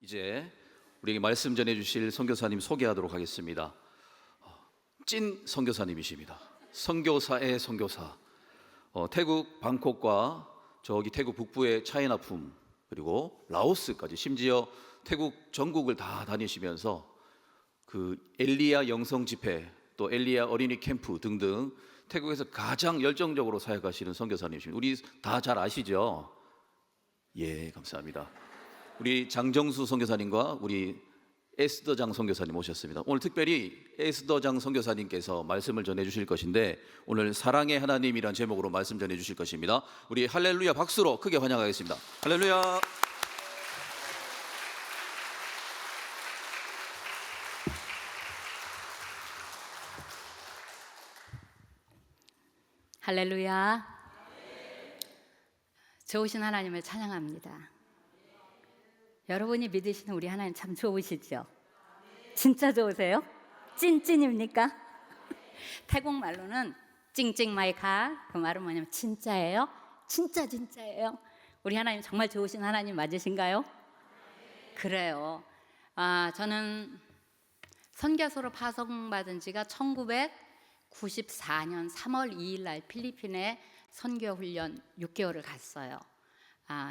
이제 우리에게 말씀 전해주실 선교사님 소개하도록 하겠습니다. 찐 선교사님이십니다. 선교사의 선교사. 태국 방콕과 저기 태국 북부의 차이나품, 그리고 라오스까지, 심지어 태국 전국을 다 다니시면서 그 엘리야 영성 집회, 또 엘리야 어린이 캠프 등등 태국에서 가장 열정적으로 사역하시는 선교사님이십니다. 우리 다 잘 아시죠? 예, 감사합니다. 우리 장정수 선교사님과 우리 에스더장 선교사님 오셨습니다. 오늘 특별히 에스더장 선교사님께서 말씀을 전해주실 것인데, 오늘 사랑의 하나님이란 제목으로 말씀 전해주실 것입니다. 우리 할렐루야 박수로 크게 환영하겠습니다. 할렐루야. 할렐루야. 좋으신 하나님을 찬양합니다. 여러분이 믿으시는 우리 하나님 참 좋으시죠? 진짜 좋으세요? 찐찐입니까? 태국 말로는 찡찡마이카, 그 말은 뭐냐면 진짜예요? 진짜예요? 우리 하나님 정말 좋으신 하나님 맞으신가요? 그래요. 저는 선교사로 파송받은 지가 1994년 3월 2일 날 필리핀에 선교훈련 6개월을 갔어요.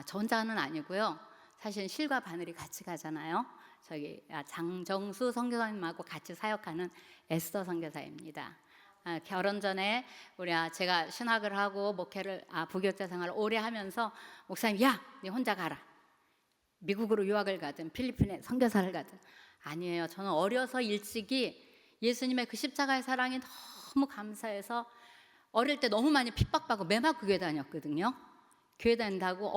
저 혼자는 아니고요. 사실 실과 바늘이 같이 가잖아요. 저기 장정수 선교사님하고 같이 사역하는 에스더 선교사입니다. 결혼 전에 제가 신학을 하고 목회를 부교육자 생활을 오래 하면서 목사님, 야, 네 혼자 가라. 미국으로 유학을 가든 필리핀에 선교사를 가든. 아니에요. 저는 어려서 일찍이 예수님의 그 십자가의 사랑이 너무 감사해서 어릴 때 너무 많이 핍박받고 매맞고 교회 다녔거든요. 교회 다닌다고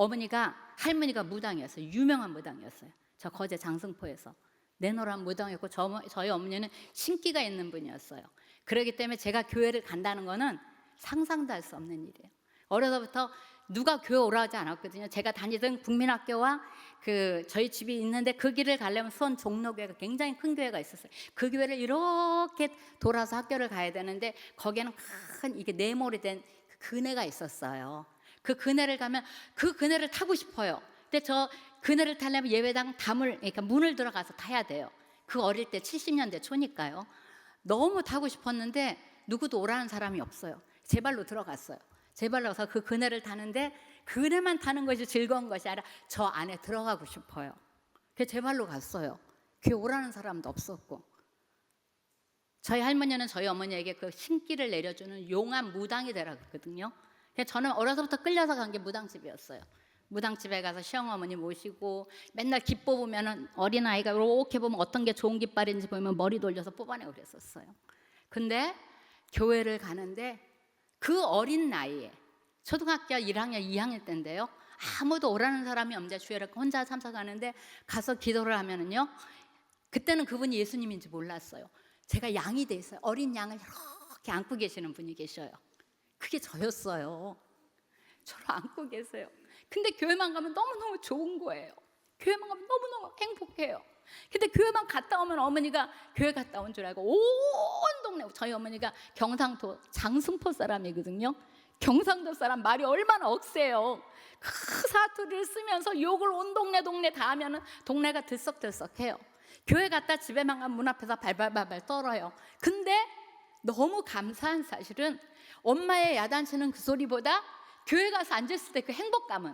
할머니가 무당이었어요. 유명한 무당이었어요. 저 거제 장승포에서 내노란 무당이었고, 저희 어머니는 신기가 있는 분이었어요. 그렇기 때문에 제가 교회를 간다는 거는 상상도 할 수 없는 일이에요. 어려서부터 누가 교회 오라 하지 않았거든요. 제가 다니던 국민학교와 저희 집이 있는데 그 길을 가려면 수원 종로교회가 굉장히 큰 교회가 있었어요. 그 교회를 이렇게 돌아서 학교를 가야 되는데, 거기에는 큰 이게 네모로 된 그네가 있었어요. 그 그네를 가면 그 그네를 타고 싶어요. 근데 저 그네를 타려면 예배당 그러니까 문을 들어가서 타야 돼요. 그 어릴 때 70년대 초니까요. 너무 타고 싶었는데 누구도 오라는 사람이 없어요. 제 발로 들어갔어요. 제 발로 가서 그 그네를 타는데, 그네만 타는 것이 즐거운 것이 아니라 저 안에 들어가고 싶어요. 그래서 제 발로 갔어요. 교회 오라는 사람도 없었고. 저희 할머니는 저희 어머니에게 그 신기를 내려주는 용한 무당이 되라고 했거든요. 그래서 저는 어려서부터 끌려서 간 게 무당집이었어요. 무당집에 가서 시어머니 모시고 맨날 깃 뽑으면 어린아이가 이렇게 보면 어떤 게 좋은 깃발인지 보면 머리 돌려서 뽑아내고 그랬었어요. 근데 교회를 가는데 그 어린 나이에 초등학교 1학년, 2학년 때인데요. 아무도 오라는 사람이 없는데 주일에 혼자 참석하는데 가서 기도를 하면은요. 그때는 그분이 예수님인지 몰랐어요. 제가 양이 돼 있어요. 어린 양을 이렇게 안고 계시는 분이 계셔요. 그게 저였어요. 저를 안고 계세요. 근데 교회만 가면 너무너무 좋은 거예요. 교회만 가면 너무너무 행복해요. 근데 교회만 갔다 오면 어머니가 교회 갔다 온 줄 알고 온 동네, 저희 어머니가 경상도 장승포 사람이거든요. 경상도 사람 말이 얼마나 억세요. 그 사투리를 쓰면서 욕을 온 동네 다 하면은 동네가 들썩들썩해요. 교회 갔다 집에만 가면 문 앞에서 발발발발 떨어요. 근데 너무 감사한 사실은 엄마의 야단치는 그 소리보다 교회 가서 앉았을 때 그 행복감은,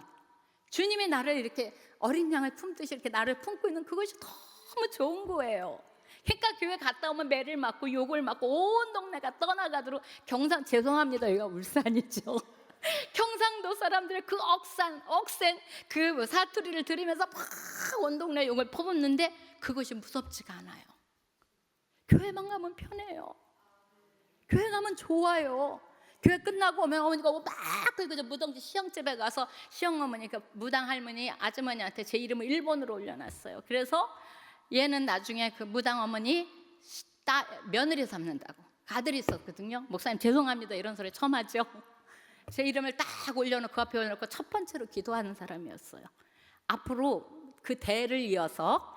주님이 나를 이렇게 어린 양을 품듯이 이렇게 나를 품고 있는 그것이 너무 좋은 거예요. 그러니까 교회 갔다 오면 매를 맞고 욕을 맞고 온 동네가 떠나가도록 죄송합니다, 여기가 울산이죠. 경상도 사람들의 그 억센 그 사투리를 들으면서 막 온 동네 욕을 퍼붓는데 그것이 무섭지가 않아요. 교회만 가면 편해요. 교회 가면 좋아요. 교회 끝나고 오면 어머니가 막 무당집 시형집에 가서 시형어머니, 그 무당 할머니 아주머니한테 제 이름을 일본으로 올려놨어요. 그래서 얘는 나중에 그 무당 어머니 며느리 삼는다고, 아들이 있었거든요. 목사님 죄송합니다 이런 소리 처음 하죠. 제 이름을 딱 올려놓고 앞에 올려놓고 첫 번째로 기도하는 사람이었어요. 앞으로 그 대를 이어서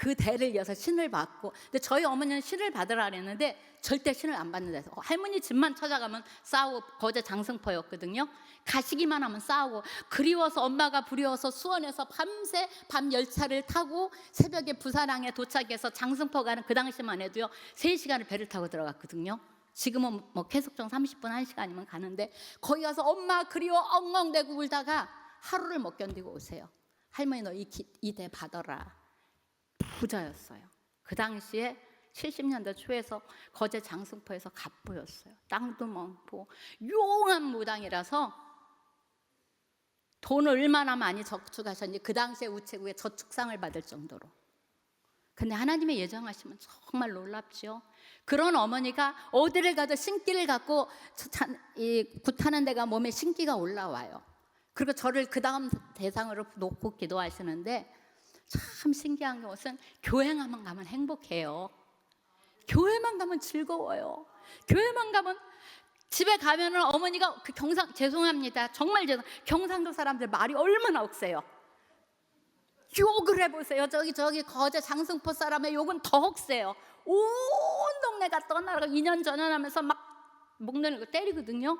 그 대를 이어서 신을 받고, 근데 저희 어머니는 신을 받으라 그랬는데 절대 신을 안 받는 데서 할머니 집만 찾아가면 싸우고, 거제 장승포였거든요. 가시기만 하면 싸우고, 그리워서, 엄마가 부려워서 수원에서 밤새 밤 열차를 타고 새벽에 부산항에 도착해서 장승포 가는 그 당시만 해도요 3시간을 배를 타고 들어갔거든요. 지금은 뭐 계속정 30분 1시간이면 가는데, 거기 가서 엄마 그리워 엉엉대고 울다가 하루를 못 견디고 오세요. 할머니 너 이 대 받아라. 부자였어요. 그 당시에 70년대 초에서 거제 장승포에서 갑부였어요. 땅도 많고 용한 무당이라서 돈을 얼마나 많이 저축하셨는지 그 당시에 우체국에 저축상을 받을 정도로. 근데 하나님의 예정하시면 정말 놀랍죠. 그런 어머니가 어디를 가도 신기를 갖고 이 굿하는 데가 몸에 신기가 올라와요. 그리고 저를 그 다음 대상으로 놓고 기도하시는데, 참 신기한 것은 교회만 가면 행복해요. 교회만 가면 즐거워요. 교회만 가면, 집에 가면은 어머니가 그 죄송합니다. 정말 경상도 사람들 말이 얼마나 억세요. 욕을 해보세요. 저기 거제 장승포 사람의 욕은 더 억세요. 온 동네가 떠나라고 2년 전환하면서 막 목 내리고 때리거든요.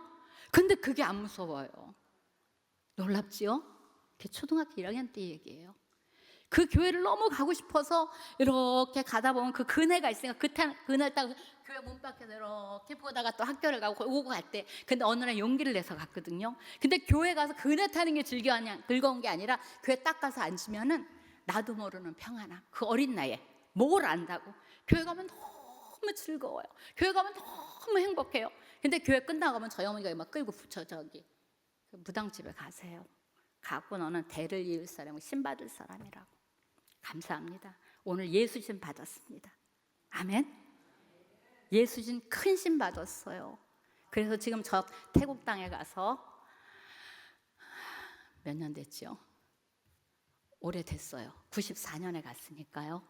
근데 그게 안 무서워요. 놀랍지요? 그게 초등학교 1학년 때 얘기예요. 그 교회를 너무 가고 싶어서 이렇게 가다 보면 그 그네가 있으니까 그네 타고 교회 문 밖에서 이렇게 보다가 또 학교를 가고 오고 갈 때, 근데 어느 날 용기를 내서 갔거든요. 근데 교회 가서 그네 타는 게 즐거운 게 아니라 교회 딱 가서 앉으면은 나도 모르는 평안함. 그 어린 나이에 뭘 안다고. 교회 가면 너무 즐거워요. 교회 가면 너무 행복해요. 근데 교회 끝나고 가면 저희 어머니가 막 끌고 붙여, 저기 그 무당집에 가세요. 가고 너는 대를 이을 사람이고 신 받을 사람이라고. 감사합니다. 오늘 예수신 받았습니다. 아멘. 예수신 큰 신 받았어요. 그래서 지금 저 태국 땅에 가서 몇 년 됐죠? 오래됐어요. 94년에 갔으니까요.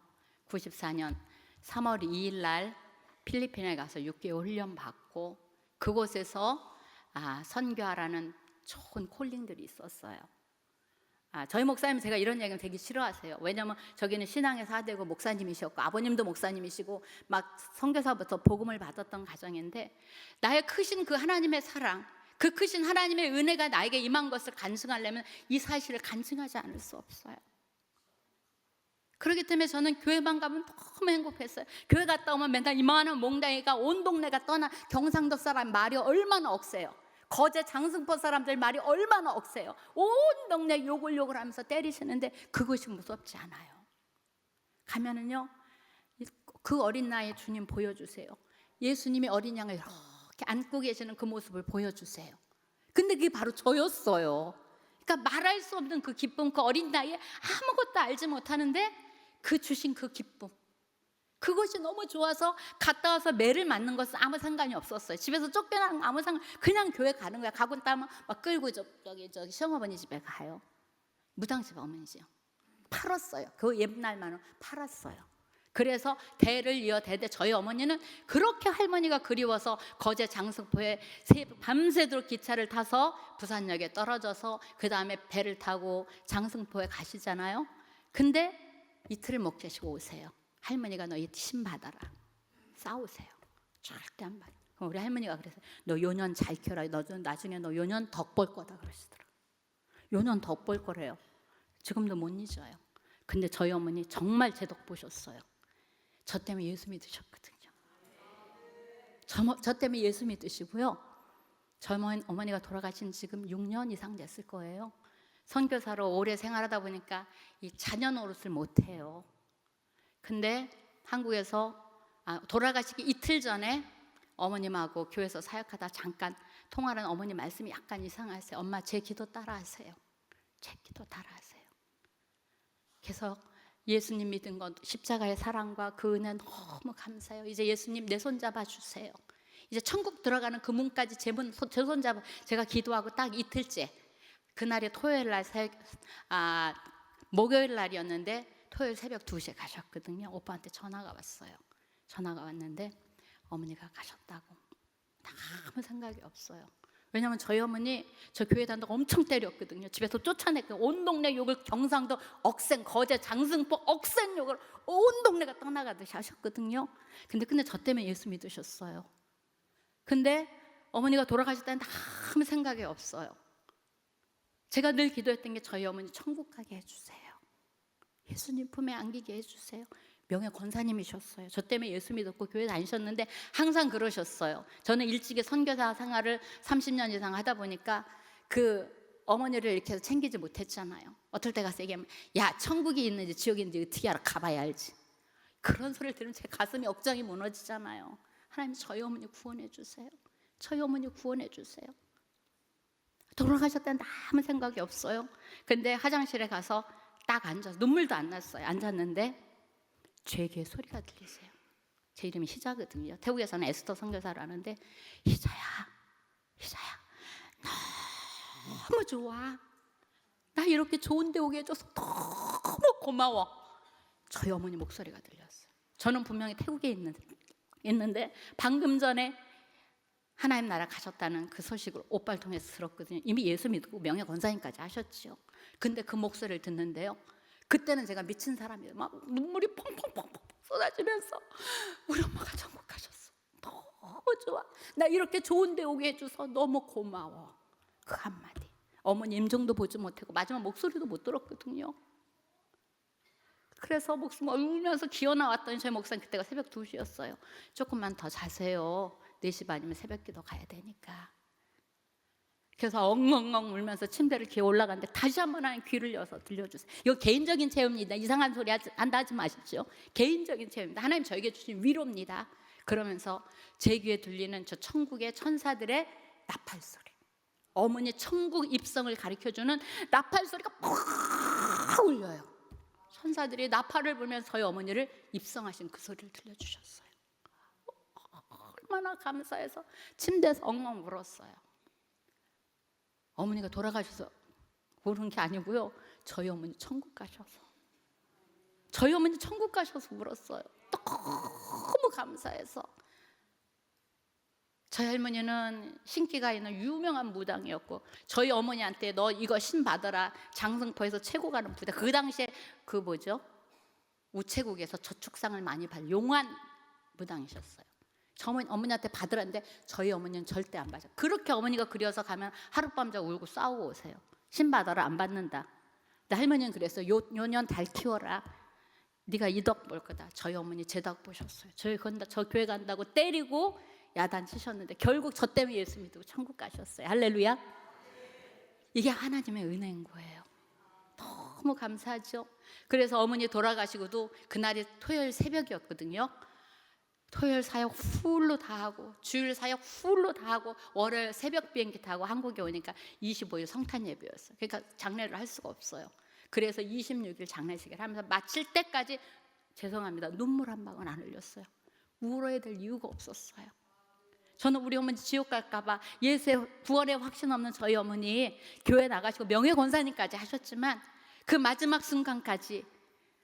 94년 3월 2일 날 필리핀에 가서 6개월 훈련 받고, 그곳에서 선교하라는 좋은 콜링들이 있었어요. 저희 목사님 제가 이런 얘기는 되게 싫어하세요. 왜냐하면 저기는 신앙의 4대고 목사님이셨고 아버님도 목사님이시고 막 선교사부터 복음을 받았던 가정인데, 나의 크신 그 하나님의 사랑, 그 크신 하나님의 은혜가 나에게 임한 것을 간증하려면 이 사실을 간증하지 않을 수 없어요. 그렇기 때문에 저는 교회만 가면 너무 행복했어요. 교회 갔다 오면 맨날 이만한 몽둥이가 온 동네가 떠나, 경상도 사람 말이 얼마나 억세요. 거제 장승포 사람들 말이 얼마나 억세요. 온 동네 욕을 하면서 때리시는데 그것이 무섭지 않아요. 가면은요, 그 어린 나이에 주님 보여주세요. 예수님이 어린 양을 이렇게 안고 계시는 그 모습을 보여주세요. 근데 그게 바로 저였어요. 그러니까 말할 수 없는 그 기쁨, 그 어린 나이에 아무것도 알지 못하는데 그 주신 그 기쁨, 그것이 너무 좋아서 갔다 와서 매를 맞는 것은 아무 상관이 없었어요. 집에서 쫓겨나는 아무 상관, 그냥 교회 가는 거야. 가고 나면 막 끌고 저기 시어머니 집에 가요. 무당집 어머니죠. 팔았어요. 그 옛날만은 팔았어요. 그래서 대를 이어 대대, 저희 어머니는 그렇게 할머니가 그리워서 거제 장승포에 밤새도록 기차를 타서 부산역에 떨어져서 그 다음에 배를 타고 장승포에 가시잖아요. 근데 이틀을 못 계시고 오세요. 할머니가 너희 신 받아라. 싸우세요. 절대 안 받아. 그럼 우리 할머니가 그래서 너 요년 잘 키워라. 너 나중에 너 요년 덕 볼 거다 그러시더라. 요년 덕 볼 거래요. 지금도 못 잊어요. 근데 저희 어머니 정말 제 덕 보셨어요. 저 때문에 예수 믿으셨거든요. 저 때문에 예수 믿으시고요. 저희 어머니가 돌아가신 지금 6년 이상 됐을 거예요. 선교사로 오래 생활하다 보니까 이 자녀 노릇을 못해요. 근데 한국에서 돌아가시기 이틀 전에 어머님하고 교회에서 사역하다 잠깐 통화하는 어머니 말씀이 약간 이상하세요. 엄마 제 기도 따라하세요. 제 기도 따라하세요. 그래서 예수님 믿은 것, 십자가의 사랑과 그 은혜 너무 감사해요. 이제 예수님 내 손 잡아주세요. 이제 천국 들어가는 그 문까지 제 손 잡아. 제가 기도하고 딱 이틀째, 그날이 토요일 날 목요일 날이었는데 토요일 새벽 2시에 가셨거든요. 오빠한테 전화가 왔어요. 전화가 왔는데 어머니가 가셨다고. 아무 생각이 없어요. 왜냐하면 저희 어머니 저 교회 다닌다고 엄청 때렸거든요. 집에서 쫓아냈고 온 동네 욕을, 경상도 억센, 거제, 장승포 억센 욕을 온 동네가 떠나가듯이 하셨거든요. 근데 저 때문에 예수 믿으셨어요. 근데 어머니가 돌아가실 때는 아무 생각이 없어요. 제가 늘 기도했던 게 저희 어머니 천국 가게 해주세요. 예수님 품에 안기게 해주세요. 명예 권사님이셨어요. 저 때문에 예수 믿었고 교회 다니셨는데 항상 그러셨어요. 저는 일찍이 선교사 생활을 30년 이상 하다 보니까 그 어머니를 이렇게 해서 챙기지 못했잖아요. 어떨 때 가서 얘기하면 야, 천국이 있는지 지옥이 있는지 어떻게 알아? 가봐야 알지. 그런 소리를 들으면 제 가슴이 억장이 무너지잖아요. 하나님, 저희 어머니 구원해 주세요. 저희 어머니 구원해 주세요. 돌아가셨다는 아무 생각이 없어요. 근데 화장실에 가서 딱 앉아서 눈물도 안 났어요. 앉았는데 제 귀에 소리가 들리세요. 제 이름이 희자거든요. 태국에서는 에스더 선교사를 하는데, 희자야 너무 좋아. 나 이렇게 좋은 데 오게 해줘서 너무 고마워. 저희 어머니 목소리가 들렸어요. 저는 분명히 태국에 있는데 방금 전에 하나님 나라 가셨다는 그 소식을 오빠를 통해서 들었거든요. 이미 예수 믿고 명예 권사님까지 하셨죠. 근데 그 목소리를 듣는데요, 그때는 제가 미친 사람이에요. 막 눈물이 펑펑펑펑 쏟아지면서 우리 엄마가 천국 가셨어. 너무 좋아. 나 이렇게 좋은 데 오게 해줘서 너무 고마워. 그 한마디. 어머니 임종도 보지 못하고 마지막 목소리도 못 들었거든요. 그래서 목숨 울면서 기어 나왔더니 저희 목사님 그때가 새벽 2시였어요. 조금만 더 자세요. 4시 반이면 새벽 기도 가야 되니까. 그래서 엉엉엉 울면서 침대를 기어 올라갔는데 다시 한번 하나님 귀를 열어서 들려주세요. 이거 개인적인 체험입니다. 이상한 소리 한다 하지 마십시오. 개인적인 체험입니다. 하나님 저에게 주신 위로입니다. 그러면서 제 귀에 들리는 저 천국의 천사들의 나팔 소리, 어머니 천국 입성을 가르쳐주는 나팔 소리가 팍 울려요. 천사들이 나팔을 불면서 저희 어머니를 입성하신 그 소리를 들려주셨어요. 얼마나 감사해서 침대에서 엉엉 울었어요. 어머니가 돌아가셔서 우는 게 아니고요, 저희 어머니 천국 가셔서, 저희 어머니 천국 가셔서 울었어요. 너무 감사해서. 저희 할머니는 신기가 있는 유명한 무당이었고, 저희 어머니한테 너 이거 신 받아라, 장승포에서 최고 가는 부대, 그 당시에 그 뭐죠, 우체국에서 저축상을 많이 받은 용한 무당이셨어요. 저 어머니한테 받으라는데 저희 어머니는 절대 안 받아요. 그렇게 어머니가 그려서 가면 하룻밤 자고 울고 싸우고 오세요. 신 받아라, 안 받는다. 근데 할머니는 그랬어요. 요년 달 키워라, 네가 이 덕 볼 거다. 저희 어머니 제 덕 보셨어요. 저 교회 간다고 때리고 야단 치셨는데 결국 저 때문에 예수 믿고 천국 가셨어요. 할렐루야. 이게 하나님의 은혜인 거예요. 너무 감사하죠. 그래서 어머니 돌아가시고도 그날이 토요일 새벽이었거든요. 토요일 사역 풀로 다 하고 주일 사역 풀로 다 하고 월요일 새벽 비행기 타고 한국에 오니까 25일 성탄 예배였어요. 그러니까 장례를 할 수가 없어요. 그래서 26일 장례식을 하면서 마칠 때까지 죄송합니다, 눈물 한 방울 안 흘렸어요. 울어야 될 이유가 없었어요. 저는 우리 어머니 지옥 갈까 봐, 예수의 구원의 확신 없는 저희 어머니 교회 나가시고 명예 권사님까지 하셨지만 그 마지막 순간까지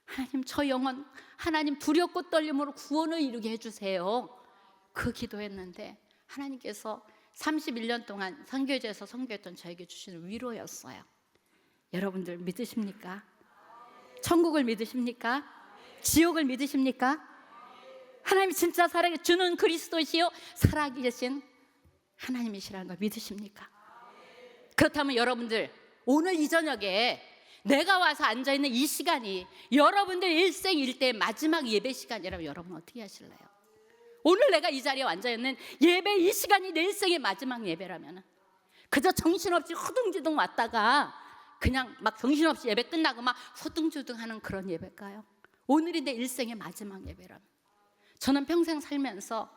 하나님, 저 영혼 하나님 두렵고 떨림으로 구원을 이루게 해주세요, 그 기도했는데 하나님께서 31년 동안 선교제에서 선교했던 저에게 주시는 위로였어요. 여러분들 믿으십니까? 천국을 믿으십니까? 지옥을 믿으십니까? 하나님이 진짜 살아계 주는 그리스도시요 살아계신 하나님이시라는 걸 믿으십니까? 그렇다면 여러분들 오늘 이 저녁에 내가 와서 앉아있는 이 시간이 여러분들 일생일대의 마지막 예배 시간이라면 여러분 어떻게 하실래요? 오늘 내가 이 자리에 앉아있는 예배 이 시간이 내 일생의 마지막 예배라면 그저 정신없이 허둥지둥 왔다가 그냥 막 정신없이 예배 끝나고 막 허둥지둥 하는 그런 예배일까요? 오늘이 내 일생의 마지막 예배라면 저는 평생 살면서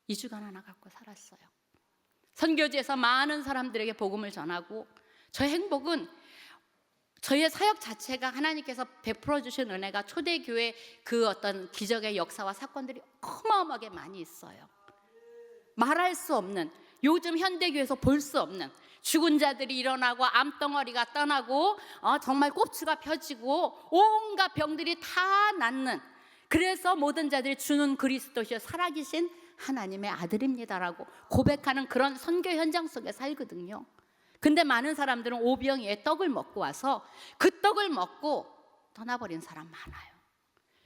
2주간 하나 갖고 살았어요. 선교지에서 많은 사람들에게 복음을 전하고 저의 행복은 저희의 사역 자체가 하나님께서 베풀어 주신 은혜가 초대교회 그 어떤 기적의 역사와 사건들이 어마어마하게 많이 있어요. 말할 수 없는, 요즘 현대교회에서 볼 수 없는 죽은 자들이 일어나고 암덩어리가 떠나고 정말 꼽추가 펴지고 온갖 병들이 다 낫는, 그래서 모든 자들이 주는 그리스도시여 살아계신 하나님의 아들입니다라고 고백하는 그런 선교 현장 속에 살거든요. 근데 많은 사람들은 오병이의 떡을 먹고 와서 그 떡을 먹고 떠나버린 사람 많아요.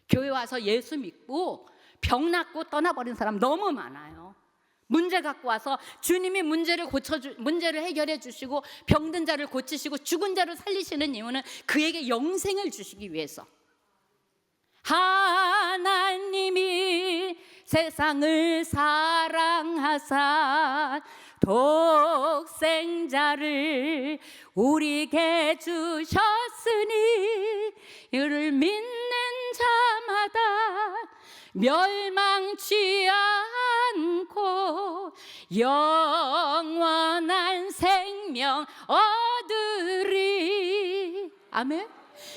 교회 와서 예수 믿고 병 낫고 떠나버린 사람 너무 많아요. 문제 갖고 와서 주님이 문제를 해결해 주시고 병든 자를 고치시고 죽은 자를 살리시는 이유는 그에게 영생을 주시기 위해서. 하나님이 세상을 사랑하사 독생자를 우리에게 주셨으니 이를 믿는 자마다 멸망치 않고 영원한 생명 얻으리. 아멘.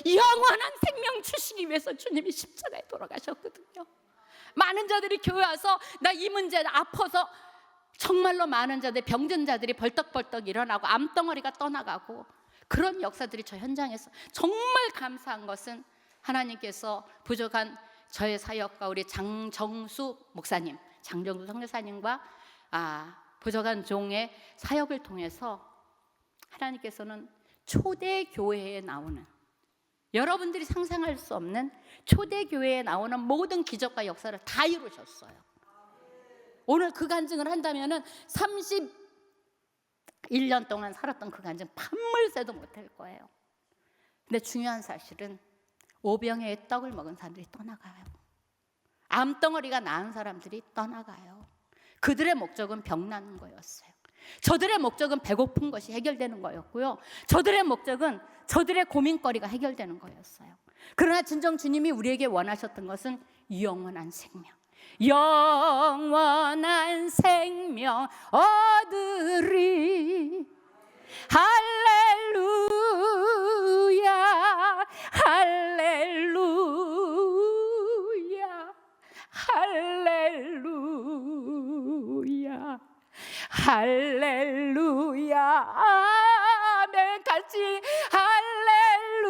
영원한 생명 주시기 위해서 주님이 십자가에 돌아가셨거든요. 많은 자들이 교회 와서 나 이 문제 아파서 정말로 많은 자들 병든 자들이 벌떡벌떡 일어나고 암덩어리가 떠나가고 그런 역사들이 저 현장에서 정말 감사한 것은 하나님께서 부족한 저의 사역과 우리 장정수 목사님, 장정수 선교사님과 부족한 종의 사역을 통해서 하나님께서는 초대 교회에 나오는 여러분들이 상상할 수 없는 초대 교회에 나오는 모든 기적과 역사를 다 이루셨어요. 오늘 그 간증을 한다면은 31년 동안 살았던 그 간증 밤을 새도 못할 거예요. 근데 중요한 사실은 오병이의 떡을 먹은 사람들이 떠나가요. 암덩어리가 나은 사람들이 떠나가요. 그들의 목적은 병 나는 거였어요. 저들의 목적은 배고픈 것이 해결되는 거였고요. 저들의 목적은 저들의 고민거리가 해결되는 거였어요. 그러나 진정 주님이 우리에게 원하셨던 것은 영원한 생명, 영원한 생명 얻으리. 할렐루야, 할렐루야, 할렐루야, 할렐루야. 아멘. 같이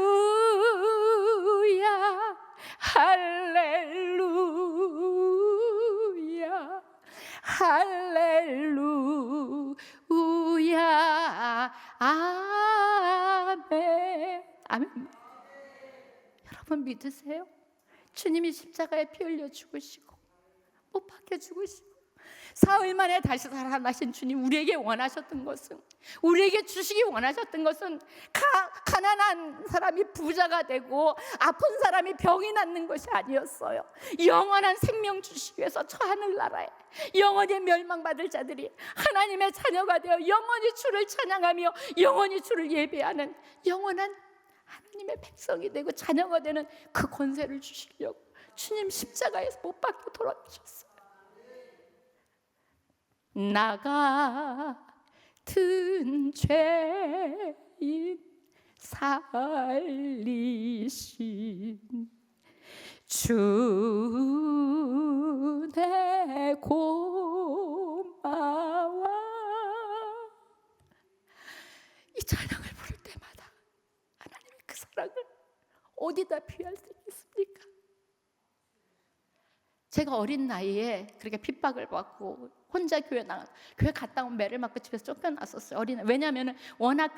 할렐루야, 할렐루야, 할렐루야. 아멘. 아멘. 여러분 믿으세요? 주님이 십자가에 피 흘려 죽으시고 못 박혀 죽으시고 사흘 만에 다시 살아나신 주님, 우리에게 원하셨던 것은, 우리에게 주시기 원하셨던 것은 가난한 사람이 부자가 되고 아픈 사람이 병이 낫는 것이 아니었어요. 영원한 생명 주시기 위해서 저 하늘나라에 영원히 멸망받을 자들이 하나님의 자녀가 되어 영원히 주를 찬양하며 영원히 주를 예배하는 영원한 하나님의 백성이 되고 자녀가 되는 그 권세를 주시려고 주님 십자가에서 못 박혀 돌아가셨어요. 나 같은 죄인 살리신 주 내 고마워. 이 찬양을 부를 때마다 하나님의 그 사랑을 어디다 표현할 수 있겠습니까? 제가 어린 나이에 그렇게 핍박을 받고 혼자 교회 갔다 온 매를 맞고 집에서 쫓겨났었어요. 왜냐하면 워낙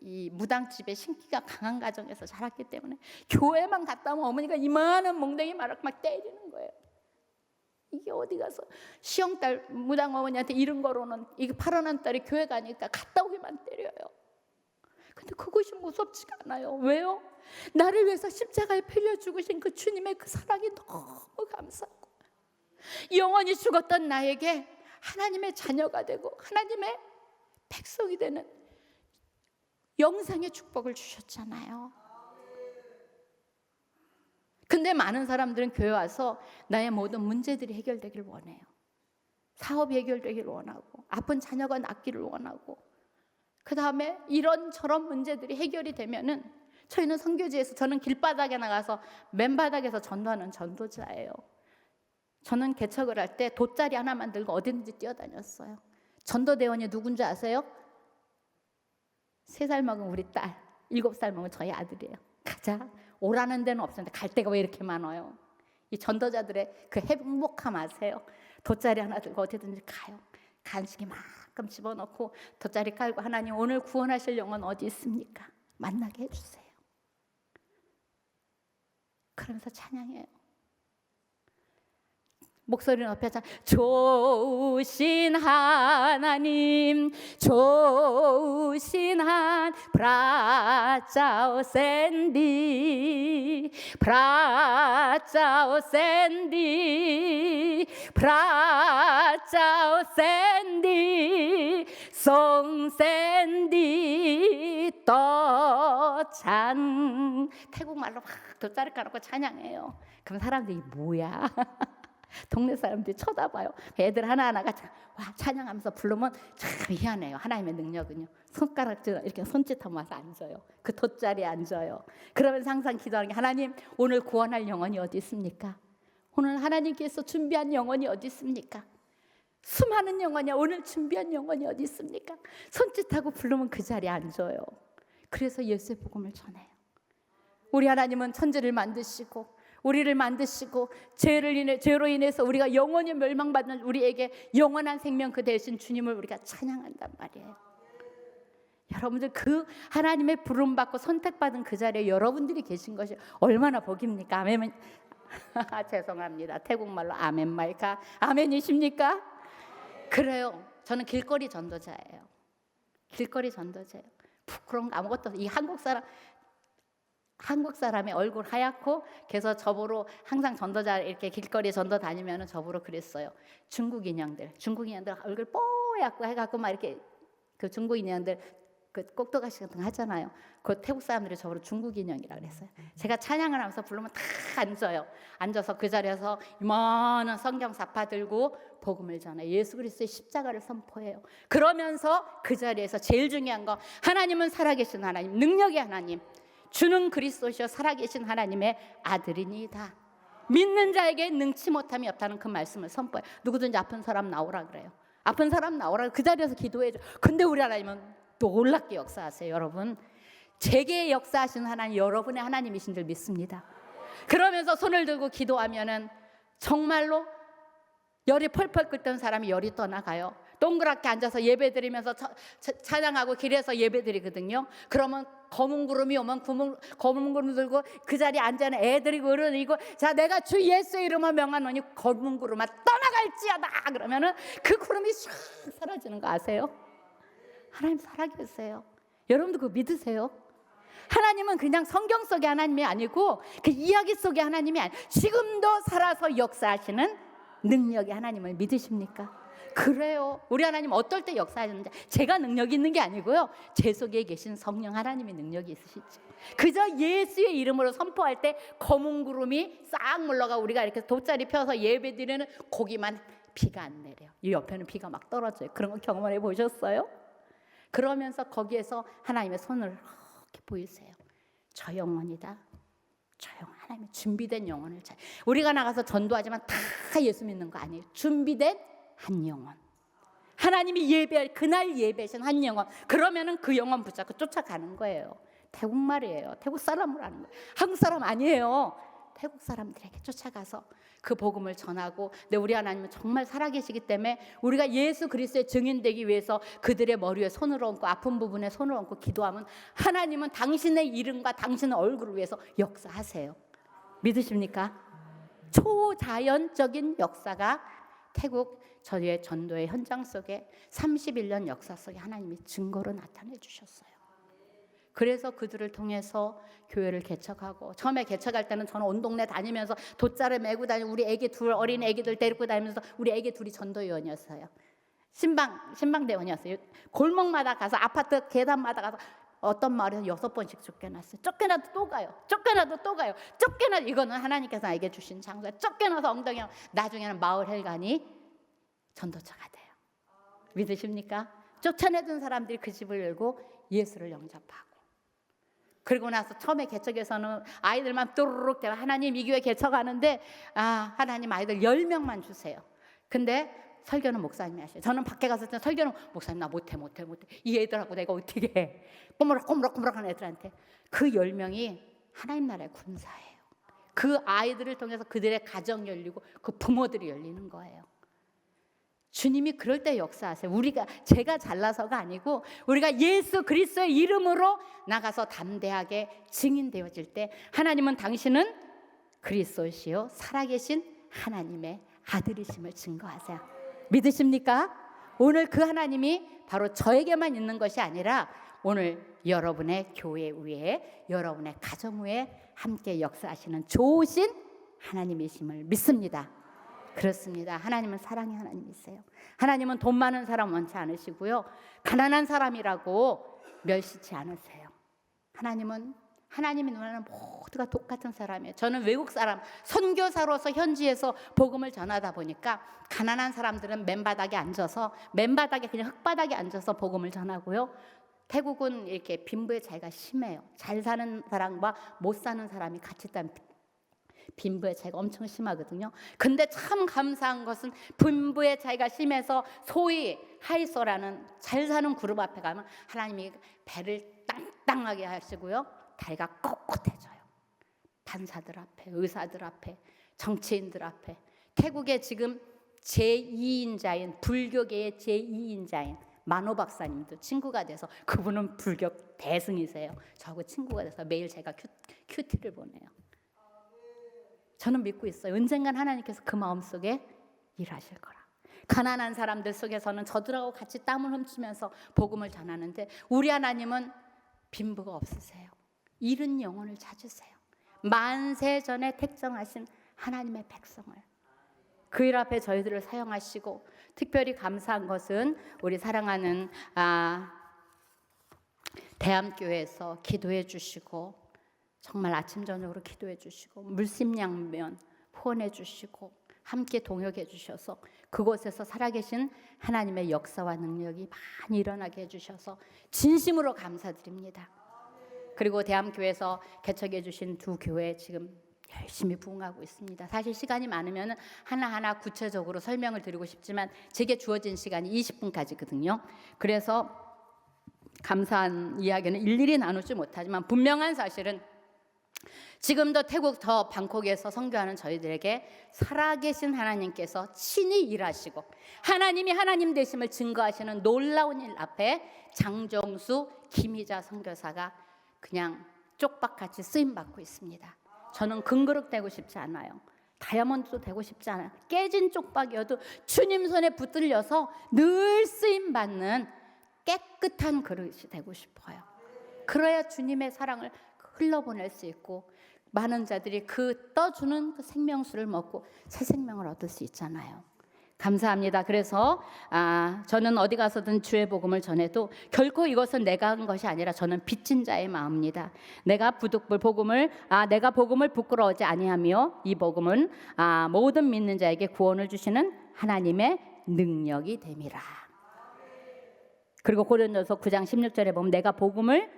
이 무당집에 신기가 강한 가정에서 자랐기 때문에 교회만 갔다 오면 어머니가 이만한 몽둥이 말을 막 때리는 거예요. 이게 어디 가서 시영딸 무당 어머니한테 이런 거로는 이게 8원 딸이 교회 가니까 갔다 오기만 때려요. 근데 그것이 무섭지가 않아요. 왜요? 나를 위해서 십자가에 펴려 죽으신 그 주님의 그 사랑이 너무 감사하고 영원히 죽었던 나에게 하나님의 자녀가 되고 하나님의 백성이 되는 영생의 축복을 주셨잖아요. 근데 많은 사람들은 교회 와서 나의 모든 문제들이 해결되길 원해요. 사업이 해결되길 원하고 아픈 자녀가 낫기를 원하고 그 다음에 이런저런 문제들이 해결이 되면은 저희는 선교지에서 저는 길바닥에 나가서 맨바닥에서 전도하는 전도자예요. 저는 개척을 할 때 돗자리 하나만 들고 어디든지 뛰어다녔어요. 전도대원이 누군지 아세요? 3살 먹은 우리 딸, 7살 먹은 저희 아들이에요. 가자. 오라는 데는 없었는데 갈 데가 왜 이렇게 많아요? 이 전도자들의 그 행복함 아세요? 돗자리 하나 들고 어디든지 가요. 간식이만큼 집어넣고 돗자리 깔고 하나님 오늘 구원하실 영혼 어디 있습니까? 만나게 해주세요. 그러면서 찬양해요. 목소리 높여서 좋으신 하나님 좋으신 한 브라자오 샌디 브라자오 샌디 브라자오 샌디 송 샌디 떠찬 태국말로 막 돗자리 깔고 찬양해요. 그럼 사람들이 뭐야? 동네 사람들이 쳐다봐요. 애들 하나하나가 와 찬양하면서 부르면 참 희한해요. 하나님의 능력은요. 손가락질 이렇게 손짓하면 와서 앉아요. 그 돗자리에 앉아요. 그러면서 항상 기도하는 게 하나님 오늘 구원할 영혼이 어디 있습니까? 오늘 하나님께서 준비한 영혼이 어디 있습니까? 수많은 영혼이야. 오늘 준비한 영혼이 어디 있습니까? 손짓하고 부르면 그 자리에 앉아요. 그래서 예수의 복음을 전해요. 우리 하나님은 천지를 만드시고 우리를 만드시고 죄로 인해서 우리가 영원히 멸망받는 우리에게 영원한 생명 그 대신 주님을 우리가 찬양한단 말이에요. 여러분들 그 하나님의 부름받고 선택받은 그 자리에 여러분들이 계신 것이 얼마나 복입니까? 아멘. 죄송합니다. 태국말로 아멘 말까? 아멘이십니까? 그래요. 저는 길거리 전도자예요. 길거리 전도자예요. 부끄러운 거 아무것도 없어요. 이 한국 사람의 얼굴 하얗고 그래서 저보러 항상 전도자 이렇게 길거리 전도 다니면은 저보러 그랬어요. 중국 인형들 얼굴 뽀얗고 해갖고 막 이렇게 그 중국 인형들 그 꼭두가시 같은 거 하잖아요. 그 태국 사람들이 저보러 중국 인형이라 그랬어요. 제가 찬양을 하면서 부르면 다 앉아요. 앉아서 그 자리에서 이만한 성경 사파 들고 복음을 전해 예수 그리스도의 십자가를 선포해요. 그러면서 그 자리에서 제일 중요한 거 하나님은 살아계신 하나님, 능력의 하나님. 주는 그리스도시여 살아계신 하나님의 아들이니이다. 믿는 자에게 능치 못함이 없다는 그 말씀을 선포해. 누구든지 아픈 사람 나오라 그래요. 아픈 사람 나오라 그 자리에서 기도해줘. 근데 우리 하나님은 놀랍게 역사하세요. 여러분 제게 역사하시는 하나님 여러분의 하나님이신 줄 믿습니다. 그러면서 손을 들고 기도하면은 정말로 열이 펄펄 끓던 사람이 열이 떠나가요. 동그랗게 앉아서 예배드리면서 찬양하고 길에서 예배드리거든요. 그러면 검은 구름이 오면 검은 구름 들고 그 자리에 앉아있는 애들이 어른이고 자 내가 주 예수의 이름을 명하노니 검은 구름아 떠나갈지어다 그러면은 그 구름이 싹 사라지는 거 아세요? 하나님 살아계세요. 여러분도 그거 믿으세요? 하나님은 그냥 성경 속의 하나님이 아니고 그 이야기 속의 하나님이 아니고 지금도 살아서 역사하시는 능력의 하나님을 믿으십니까? 그래요. 우리 하나님 어떨 때 역사하시는지 제가 능력이 있는 게 아니고요. 제 속에 계신 성령 하나님의 능력이 있으시죠. 그저 예수의 이름으로 선포할 때 검은 구름이 싹 물러가 우리가 이렇게 돗자리 펴서 예배드리는 거기만 비가 안 내려요. 이 옆에는 비가 막 떨어져요. 그런 거 경험해 보셨어요? 그러면서 거기에서 하나님의 손을 이렇게 보이세요. 저 영혼이다. 저 영혼 하나님의 준비된 영혼을 우리가 나가서 전도하지만 다 예수 믿는 거 아니에요. 준비된 한 영혼 하나님이 예배할 그날 예배하신 한 영혼 그러면은 그 영혼 붙잡고 쫓아가는 거예요. 태국말이에요. 태국 사람으로 하는 거예요. 한국 사람 아니에요. 태국 사람들에게 쫓아가서 그 복음을 전하고 근데 우리 하나님은 정말 살아계시기 때문에 우리가 예수 그리스도의 증인되기 위해서 그들의 머리에 손을 얹고 아픈 부분에 손을 얹고 기도하면 하나님은 당신의 이름과 당신의 얼굴을 위해서 역사하세요. 믿으십니까? 초자연적인 역사가 태국 저의 전도의 현장 속에 31년 역사 속에 하나님이 증거로 나타내 주셨어요. 그래서 그들을 통해서 교회를 개척하고 처음에 개척할 때는 저는 온 동네 다니면서 돗자를 메고 다니고 우리 애기 둘 어린 애기들 데리고 다니면서 우리 애기 둘이 전도위원이었어요. 신방대원이었어요. 골목마다 가서 아파트 계단마다 가서 어떤 마을에서 6번씩 쫓겨났어요. 쫓겨나도 또 가요. 쫓겨나도 또 가요. 쫓겨나도 이거는 하나님께서 나에게 주신 장소야. 쫓겨나서 엉덩이 나중에는 마을 혈관이 전도처가 돼요. 믿으십니까? 쫓아내던 사람들이 그 집을 열고 예수를 영접하고 그리고 나서 처음에 개척에서는 아이들만 또르륵 대고 하나님 이 교회 개척하는데 하나님 아이들 10명만 주세요. 근데 설교는 목사님이 하셔요. 저는 밖에 갔을 때 설교는 목사님 나 못해 이 애들하고 내가 어떻게 해 꼬무락꼬무락한 애들한테 그 10명이 하나님 나라의 군사예요. 그 아이들을 통해서 그들의 가정이 열리고 그 부모들이 열리는 거예요. 주님이 그럴 때 역사하세요. 제가 잘나서가 아니고 우리가 예수 그리스도의 이름으로 나가서 담대하게 증인되어질 때 하나님은 당신은 그리스도시요 살아계신 하나님의 아들이심을 증거하세요. 믿으십니까? 오늘 그 하나님이 바로 저에게만 있는 것이 아니라 오늘 여러분의 교회 위에, 여러분의 가정 위에 함께 역사하시는 좋으신 하나님이심을 믿습니다. 그렇습니다. 하나님은 사랑의 하나님이세요. 하나님은 돈 많은 사람 원치 않으시고요, 가난한 사람이라고 멸시치 않으세요. 하나님의 눈에는 모두가 똑같은 사람이에요. 저는 외국 사람, 선교사로서 현지에서 복음을 전하다 보니까 가난한 사람들은 맨바닥에 앉아서, 맨바닥에 그냥 흙바닥에 앉아서 복음을 전하고요, 태국은 이렇게 빈부의 차이가 심해요. 잘 사는 사람과 못 사는 사람이 같이 있다는 빈부의 차이가 엄청 심하거든요. 근데 참 감사한 것은 빈부의 차이가 심해서 소위 하이소라는 잘 사는 그룹 앞에 가면 하나님이 배를 땅땅하게 하시고요, 다리가 꼿꼿해져요. 판사들 앞에, 의사들 앞에, 정치인들 앞에. 태국에 지금 제2인자인, 불교계의 제2인자인 만호 박사님도 친구가 돼서, 그분은 불교 대승이세요. 저하고 친구가 돼서 매일 제가 큐티를 보내요. 저는 믿고 있어요. 언젠간 하나님께서 그 마음속에 일하실 거라. 가난한 사람들 속에서는 저들하고 같이 땀을 훔치면서 복음을 전하는데, 우리 하나님은 빈부가 없으세요. 잃은 영혼을 찾으세요. 만세 전에 택정하신 하나님의 백성을, 그 일 앞에 저희들을 사용하시고, 특별히 감사한 것은 우리 사랑하는 대암교회에서 기도해 주시고, 정말 아침 저녁으로 기도해 주시고, 물심양면 후원해 주시고, 함께 동역해 주셔서 그곳에서 살아계신 하나님의 역사와 능력이 많이 일어나게 해주셔서 진심으로 감사드립니다. 그리고 대암교회에서 개척해 주신 두 교회 지금 열심히 부흥하고 있습니다. 사실 시간이 많으면 하나하나 구체적으로 설명을 드리고 싶지만 제게 주어진 시간이 20분까지거든요. 그래서 감사한 이야기는 일일이 나누지 못하지만, 분명한 사실은 지금도 태국 저 방콕에서 선교하는 저희들에게 살아계신 하나님께서 친히 일하시고 하나님이 하나님 되심을 증거하시는 놀라운 일 앞에 장정수, 김희자 선교사가 그냥 쪽박같이 쓰임받고 있습니다. 저는 금그릇 되고 싶지 않아요. 다이아몬드도 되고 싶지 않아요. 깨진 쪽박이어도 주님 손에 붙들려서 늘 쓰임받는 깨끗한 그릇이 되고 싶어요. 그래야 주님의 사랑을 흘러보낼 수 있고 많은 자들이 그 떠주는 그 생명수를 먹고 새 생명을 얻을 수 있잖아요. 감사합니다. 그래서 저는 어디 가서든 주의 복음을 전해도 결코 이것은 내가 한 것이 아니라 저는 빚진 자의 마음입니다. 내가 복음을 부끄러워하지 아니하며 이 복음은 모든 믿는 자에게 구원을 주시는 하나님의 능력이 됨이라. 그리고 고린도서 9장 16절에 보면 내가 복음을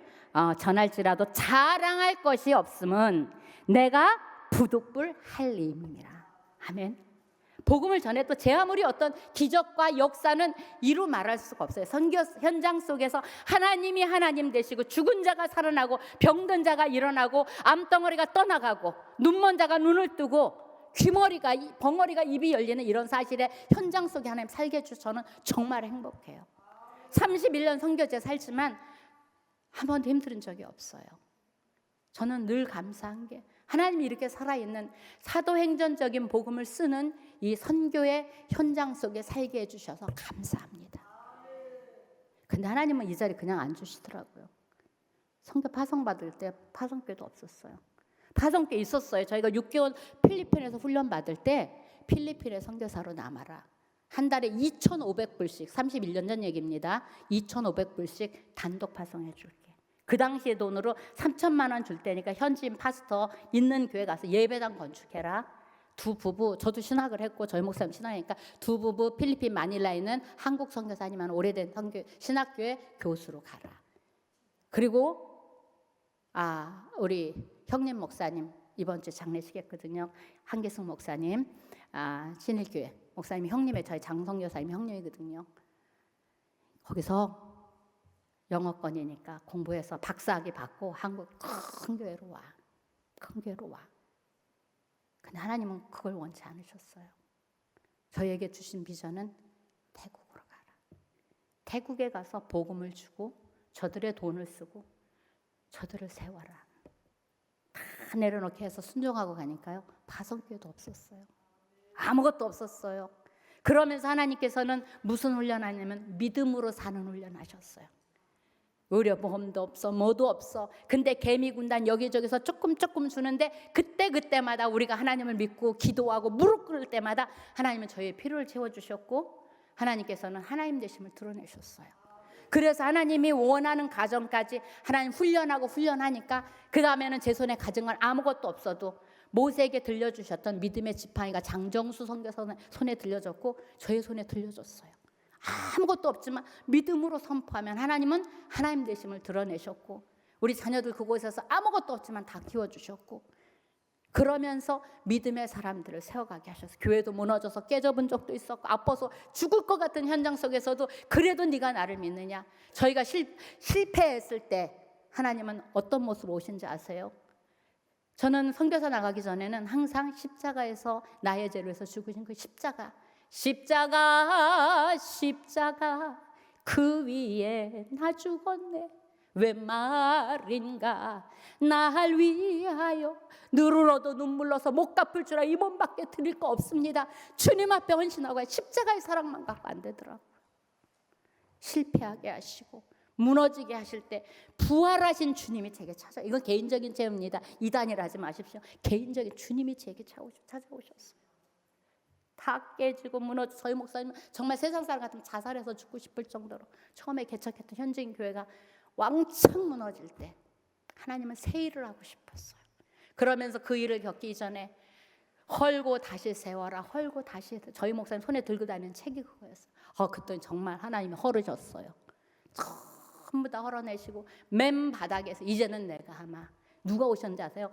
전할지라도 자랑할 것이 없음은 내가 부득불 할림이니라. 아멘. 복음을 전해도 제 아무리 어떤 기적과 역사는 이루 말할 수가 없어요. 선교 현장 속에서 하나님이 하나님 되시고 죽은 자가 살아나고 병든 자가 일어나고 암덩어리가 떠나가고 눈먼 자가 눈을 뜨고 벙어리가 입이 열리는 이런 사실에 현장 속에 하나님 살게 해주셔서 저는 정말 행복해요. 31년 선교제 살지만 한 번도 힘들은 적이 없어요. 저는 늘 감사한 게 하나님이 이렇게 살아있는 사도행전적인 복음을 쓰는 이 선교의 현장 속에 살게 해주셔서 감사합니다. 근데 하나님은 이 자리 그냥 안 주시더라고요. 선교 파송받을 때 파송교도 없었어요. 파송교 있었어요. 저희가 6개월 필리핀에서 훈련 받을 때 필리핀의 선교사로 남아라. 한 달에 2,500불씩 31년 전 얘기입니다. 2,500불씩 단독 파송해 줄게. 그 당시의 돈으로 3천만 원 줄 테니까 현지인 파스터 있는 교회 가서 예배당 건축해라. 두 부부, 저도 신학을 했고 저희 목사님 신학이니까 두 부부 필리핀 마닐라에 있는 한국 선교사님한 오래된 신학교회 교수로 가라. 그리고 우리 형님 목사님 이번 주 장례식 했거든요. 한계숙 목사님, 신일교회 목사님 형님의 저희 장성 여사님 형님이거든요. 거기서 영어권이니까 공부해서 박사학위 받고 한국 큰 교회로 와. 큰 교회로 와. 근데 하나님은 그걸 원치 않으셨어요. 저에게 주신 비전은 태국으로 가라. 태국에 가서 복음을 주고 저들의 돈을 쓰고 저들을 세워라. 다 내려놓게 해서 순종하고 가니까요. 파송교회도 없었어요. 아무것도 없었어요. 그러면서 하나님께서는 무슨 훈련하냐면 믿음으로 사는 훈련하셨어요. 의료보험도 없어, 뭐도 없어. 근데 개미군단 여기저기서 조금 주는데 그때마다 우리가 하나님을 믿고 기도하고 무릎 꿇을 때마다 하나님은 저희의 필요를 채워주셨고 하나님께서는 하나님 되심을 드러내셨어요. 그래서 하나님이 원하는 가정까지 하나님 훈련하니까 그 다음에는 제 손에 가진 건 아무것도 없어도 모세에게 들려주셨던 믿음의 지팡이가 장정수 선교사 손에 들려졌고 저의 손에 들려졌어요. 아무것도 없지만 믿음으로 선포하면 하나님은 하나님 되심을 드러내셨고 우리 자녀들 그곳에서 아무것도 없지만 다 키워주셨고 그러면서 믿음의 사람들을 세워가게 하셔서 교회도 무너져서 깨져본 적도 있었고 아파서 죽을 것 같은 현장 속에서도 그래도 네가 나를 믿느냐. 저희가 실패했을 때 하나님은 어떤 모습 오신지 아세요? 저는 선교사 나가기 전에는 항상 십자가에서 나의 죄를 위해서 죽으신 그 십자가 그 위에 나 죽었네 왜 말인가 날 위하여 누르러도 눈물러서 못 갚을 줄 알아 이 몸밖에 드릴 거 없습니다. 주님 앞에 헌신하고 십자가의 사랑만 갖고 안 되더라고요. 실패하게 하시고 무너지게 하실 때 부활하신 주님이 제게 이건 개인적인 체험입니다. 이단이라 하지 마십시오. 개인적인 주님이 제게 찾아오셨어요. 다 깨지고 무너져 저희 목사님은 정말 세상 사람 같으면 자살해서 죽고 싶을 정도로 처음에 개척했던 현지인 교회가 왕창 무너질 때 하나님은 새 일을 하고 싶었어요. 그러면서 그 일을 겪기 전에 헐고 다시 세워라 헐고 다시 저희 목사님 손에 들고 다니는 책이 그거였어요. 그랬더니 정말 하나님이 헐으셨어요. 전부 다 헐어내시고 맨 바닥에서 이제는 내가 아마 누가 오셨는지 아세요?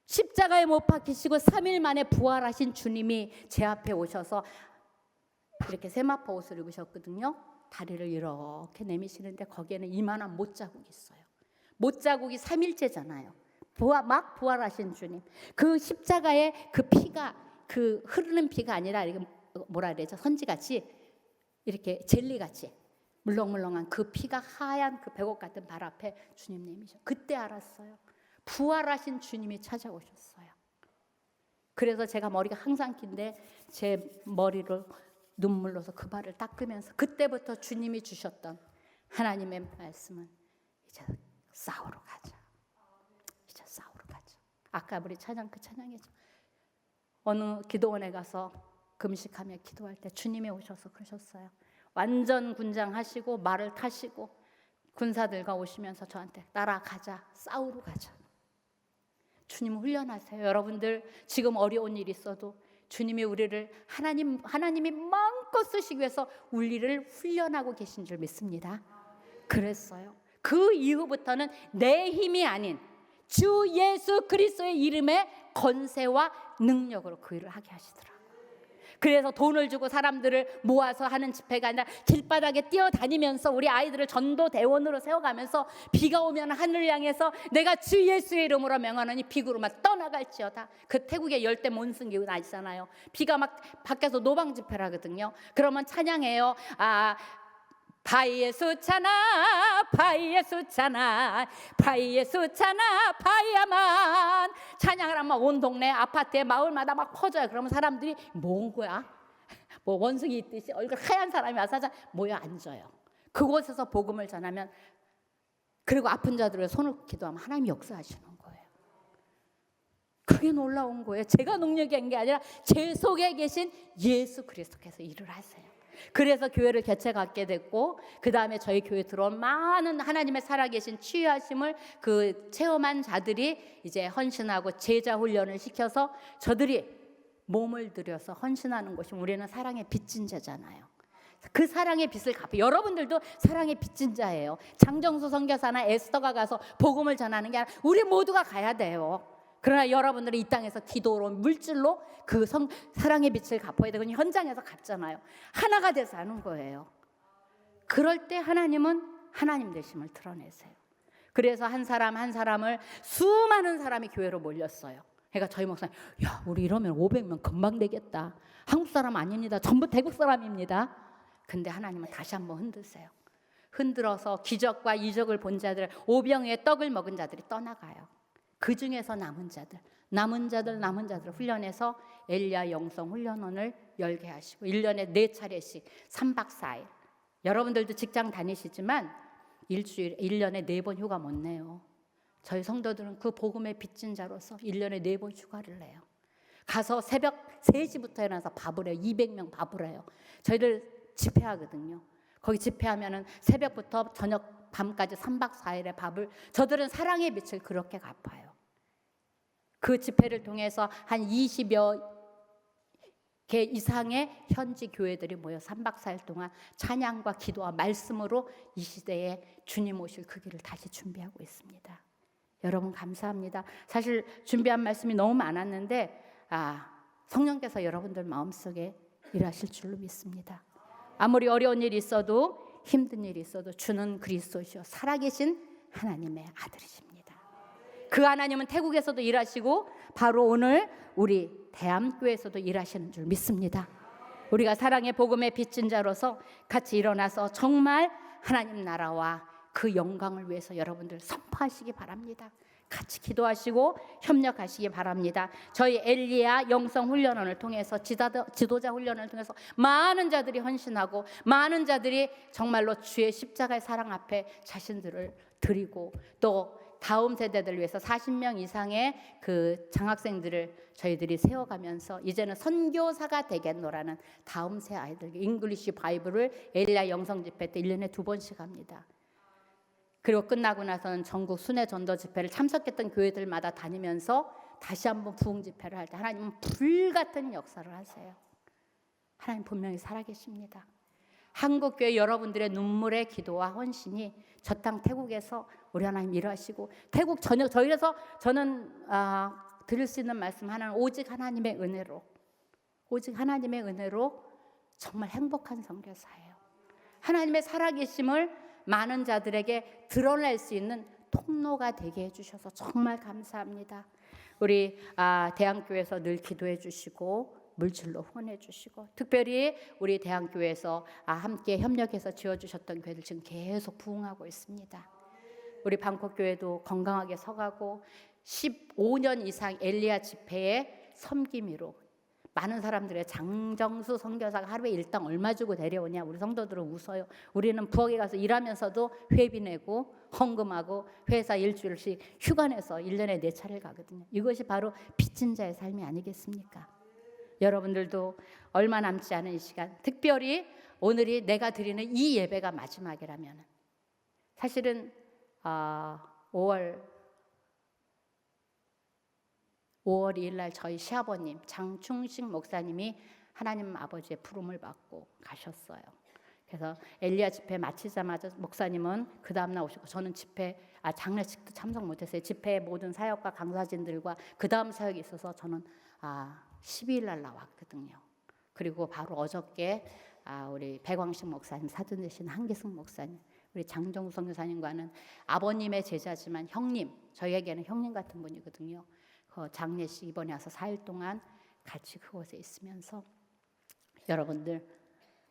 십자가에 못 박히시고 3일 만에 부활하신 주님이 제 앞에 오셔서 이렇게 세마포 옷을 입으셨거든요. 다리를 이렇게 내미시는데 거기에는 이만한 못자국이 있어요. 못자국이 3일째잖아요. 막 부활하신 주님. 그 십자가에 그 피가 그 흐르는 피가 아니라 이렇게 뭐라 그러죠? 선지같이 이렇게 젤리같이 물렁물렁한 그 피가 하얀 그 백옥 같은 발 앞에 주님 내미셔. 그때 알았어요. 부활하신 주님이 찾아오셨어요. 그래서 제가 머리가 항상 긴데 제 머리를 눈물로서 그 발을 닦으면서 그때부터 주님이 주셨던 하나님의 말씀은 이제 싸우러 가자. 이제 싸우러 가자. 아까 우리 찬양 그 찬양이죠. 어느 기도원에 가서 금식하며 기도할 때 주님이 오셔서 그러셨어요. 완전 군장하시고 말을 타시고 군사들과 오시면서 저한테 따라가자. 싸우러 가자. 주님 훈련하세요. 여러분들 지금 어려운 일이 있어도 주님이 우리를 하나님이 마음껏 쓰시기 위해서 우리를 훈련하고 계신 줄 믿습니다. 그랬어요. 그 이후부터는 내 힘이 아닌 주 예수 그리스도의 이름의 권세와 능력으로 그 일을 하게 하시더라고요. 그래서 돈을 주고 사람들을 모아서 하는 집회가 아니라 길바닥에 뛰어다니면서 우리 아이들을 전도 대원으로 세워가면서 비가 오면 하늘을 향해서 내가 주 예수의 이름으로 명하노니 비구름아 떠나갈지어다. 그 태국의 열대 몬순 기후 나있잖아요. 비가 막 밖에서 노방 집회를 하거든요. 그러면 찬양해요. 바이예수 차나 바이예수 차나 바이예수 차나 바이야만 찬양을 하면 온 동네 아파트에 마을마다 막 퍼져요. 그러면 사람들이 뭔 거야? 뭐 원숭이 있듯이 얼굴 하얀 사람이 와서 모여 앉아요. 그곳에서 복음을 전하면 그리고 아픈 자들을 손을 기도하면 하나님이 역사하시는 거예요. 그게 놀라운 거예요. 제가 능력이 한 게 아니라 제 속에 계신 예수 그리스도께서 일을 하세요. 그래서 교회를 개최 갖게 됐고 그 다음에 저희 교회에 들어온 많은 하나님의 살아계신 치유하심을 그 체험한 자들이 이제 헌신하고 제자 훈련을 시켜서 저들이 몸을 들여서 헌신하는 것이 우리는 사랑의 빚진 자잖아요. 그 사랑의 빚을 갚아. 여러분들도 사랑의 빚진 자예요. 장정수 선교사나 에스더가 가서 복음을 전하는 게 아니라 우리 모두가 가야 돼요. 그러나 여러분들은 이 땅에서 기도로 물질로 그 사랑의 빛을 갚아야 되고 현장에서 갚잖아요. 하나가 돼서 하는 거예요. 그럴 때 하나님은 하나님 되심을 드러내세요. 그래서 한 사람 한 사람을 수많은 사람이 교회로 몰렸어요. 그러니까 저희 목사님, 야, 우리 이러면 500명 금방 되겠다. 한국 사람 아닙니다. 전부 태국 사람입니다. 근데 하나님은 다시 한번 흔드세요. 흔들어서 기적과 이적을 본 자들, 오병이의 떡을 먹은 자들이 떠나가요. 그 중에서 남은 자들 훈련해서 엘리야 영성 훈련원을 열게 하시고 1년에 4차례씩 3박 4일. 여러분들도 직장 다니시지만 일주일 1년에 4번 휴가 못 내요. 저희 성도들은 그 복음의 빚진 자로서 1년에 4번 휴가를 내요. 가서 새벽 3시부터 일어나서 밥을 해요. 200명 밥을 해요. 저희들 집회하거든요. 거기 집회하면은 새벽부터 저녁 밤까지 3박 4일의 밥을, 저들은 사랑의 빛을 그렇게 갚아요. 그 집회를 통해서 한 20여 개 이상의 현지 교회들이 모여 3박 4일 동안 찬양과 기도와 말씀으로 이 시대에 주님 오실 그 길을 다시 준비하고 있습니다. 여러분 감사합니다. 사실 준비한 말씀이 너무 많았는데 성령께서 여러분들 마음속에 일하실 줄로 믿습니다. 아무리 어려운 일이 있어도 힘든 일이 있어도 주는 그리스도시요 살아계신 하나님의 아들이십니다. 그 하나님은 태국에서도 일하시고 바로 오늘 우리 대암교회에서도 일하시는 줄 믿습니다. 우리가 사랑의 복음의 빚진 자로서 같이 일어나서 정말 하나님 나라와 그 영광을 위해서 여러분들 선포하시기 바랍니다. 같이 기도하시고 협력하시기 바랍니다. 저희 엘리야 영성훈련원을 통해서 지도자 훈련을 통해서 많은 자들이 헌신하고 많은 자들이 정말로 주의 십자가의 사랑 앞에 자신들을 드리고 또 다음 세대들 위해서 40명 이상의 그 장학생들을 저희들이 세워가면서 이제는 선교사가 되겠노라는 다음 세 아이들에게 잉글리시 바이블을 엘리야 영성 집회 때 1년에 2번씩 합니다. 그리고 끝나고 나서는 전국 순회 전도 집회를 참석했던 교회들마다 다니면서 다시 한번 부흥 집회를 할 때 하나님은 불같은 역사를 하세요. 하나님 분명히 살아계십니다. 한국교회 여러분들의 눈물의 기도와 헌신이 저 땅 태국에서 우리 하나님 일하시고 태국 전역 저희에서 저는 드릴 수 있는 말씀 하나는 오직 하나님의 은혜로 정말 행복한 선교사예요. 하나님의 살아계심을 많은 자들에게 드러낼 수 있는 통로가 되게 해주셔서 정말 감사합니다. 우리 대한교회에서 늘 기도해 주시고 물질로 후원해 주시고 특별히 우리 대한교회에서 함께 협력해서 지어주셨던 교회들 지금 계속 부흥하고 있습니다. 우리 방콕교회도 건강하게 서가고 15년 이상 엘리야 집회의 섬김이로 많은 사람들의 장정수 선교사가 하루에 일당 얼마 주고 데려오냐 우리 성도들은 웃어요. 우리는 부엌에 가서 일하면서도 회비 내고 헌금하고 회사 일주일씩 휴가 내서 1년에 4차례를 가거든요. 이것이 바로 빚진 자의 삶이 아니겠습니까? 여러분들도 얼마 남지 않은 이 시간 특별히 오늘이 내가 드리는 이 예배가 마지막이라면 사실은 5월 2일 날 저희 시아버님 장충식 목사님이 하나님 아버지의 부름을 받고 가셨어요. 그래서 엘리야 집회 마치자마자 목사님은 그 다음날 오시고 저는 집회 장례식도 참석 못했어요. 집회의 모든 사역과 강사진들과 그 다음 사역이 있어서 저는 12일 날 나왔거든요. 그리고 바로 어저께 우리 백왕식 목사님 사돈 되신 한기승 목사님 우리 장정수 선교사님과는 아버님의 제자지만 형님 저희에게는 형님 같은 분이거든요. 그 장례식 이번에 와서 4일 동안 같이 그곳에 있으면서 여러분들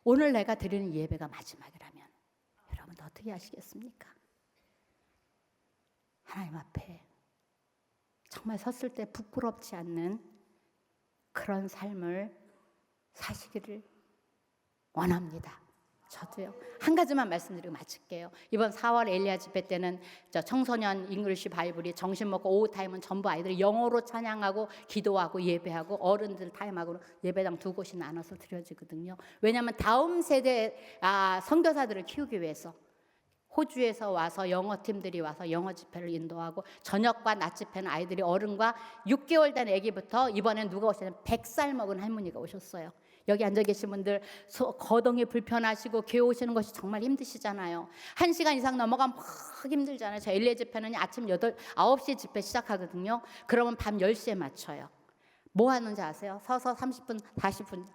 오늘 내가 드리는 예배가 마지막이라면 여러분들 어떻게 하시겠습니까? 하나님 앞에 정말 섰을 때 부끄럽지 않는 그런 삶을 사시기를 원합니다. 저도요. 한 가지만 말씀드리고 마칠게요. 이번 4월 엘리야 집회 때는 청소년 잉글리시 바이블이 점심 먹고 오후 타임은 전부 아이들이 영어로 찬양하고 기도하고 예배하고 어른들 타임하고 예배당 2곳이 나눠서 드려지거든요. 왜냐하면 다음 세대 선교사들을 키우기 위해서 호주에서 와서 영어팀들이 와서 영어 집회를 인도하고 저녁과 낮 집회는 아이들이 어른과 6개월 된 아기부터 이번엔 누가 오셨냐면 100살 먹은 할머니가 오셨어요. 여기 앉아 계신 분들 거동이 불편하시고 교회 오시는 것이 정말 힘드시잖아요. 1시간 이상 넘어가면 막 힘들잖아요. 저 엘리야 집회는 아침 9시 집회 시작하거든요. 그러면 밤 10시에 맞춰요. 뭐 하는지 아세요? 서서 30분, 40분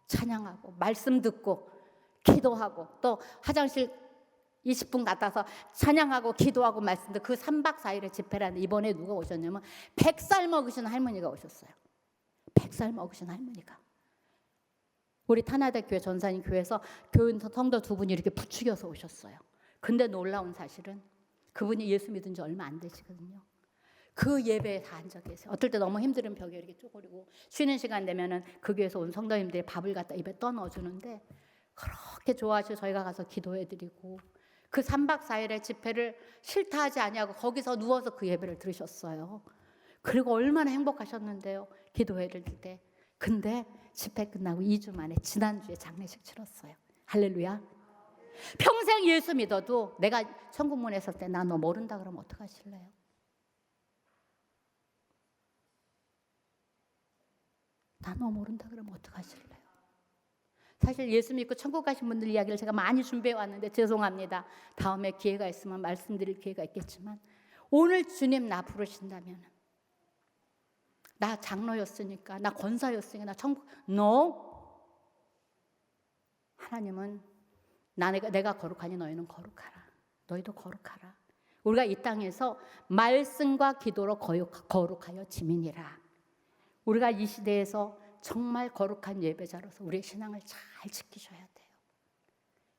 찬양하고 말씀 듣고 기도하고 또 화장실 20분 갔다서 찬양하고 기도하고 말씀도 그 3박 4일의 집회라는데 이번에 누가 오셨냐면 100살 먹으신 할머니가 오셨어요. 100살 먹으신 할머니가. 우리 타나대 교회 전사님 교회에서 교인 성도 두 분이 이렇게 부추겨서 오셨어요. 근데 놀라운 사실은 그분이 예수 믿은 지 얼마 안 되시거든요. 그 예배에 다 앉아 계세요. 어떨 때 너무 힘들은 벽에 이렇게 쪼그리고 쉬는 시간 되면은 그 교회에서 온 성도님들이 밥을 갖다 입에 떠 넣어주는데 그렇게 좋아하시고 저희가 가서 기도해드리고 그 3박 4일의 집회를 싫다 하지 아니하고 거기서 누워서 그 예배를 들으셨어요. 그리고 얼마나 행복하셨는데요. 기도회를 들 때. 근데 집회 끝나고 2주 만에 지난주에 장례식 치렀어요. 할렐루야. 평생 예수 믿어도 내가 천국문에 설 때 나 너 모른다 그러면 어떡하실래요? 나 너 모른다 그러면 어떡하실래요? 사실 예수 믿고 천국 가신 분들 이야기를 제가 많이 준비해 왔는데 죄송합니다. 다음에 기회가 있으면 말씀드릴 기회가 있겠지만 오늘 주님 나 부르신다면 나 장로였으니까 나 권사였으니까 나 천국 No. 하나님은 내가 거룩하니 너희는 거룩하라. 너희도 거룩하라. 우리가 이 땅에서 말씀과 기도로 거룩하여 지민이라. 우리가 이 시대에서 정말 거룩한 예배자로서 우리의 신앙을 잘 지키셔야 돼요.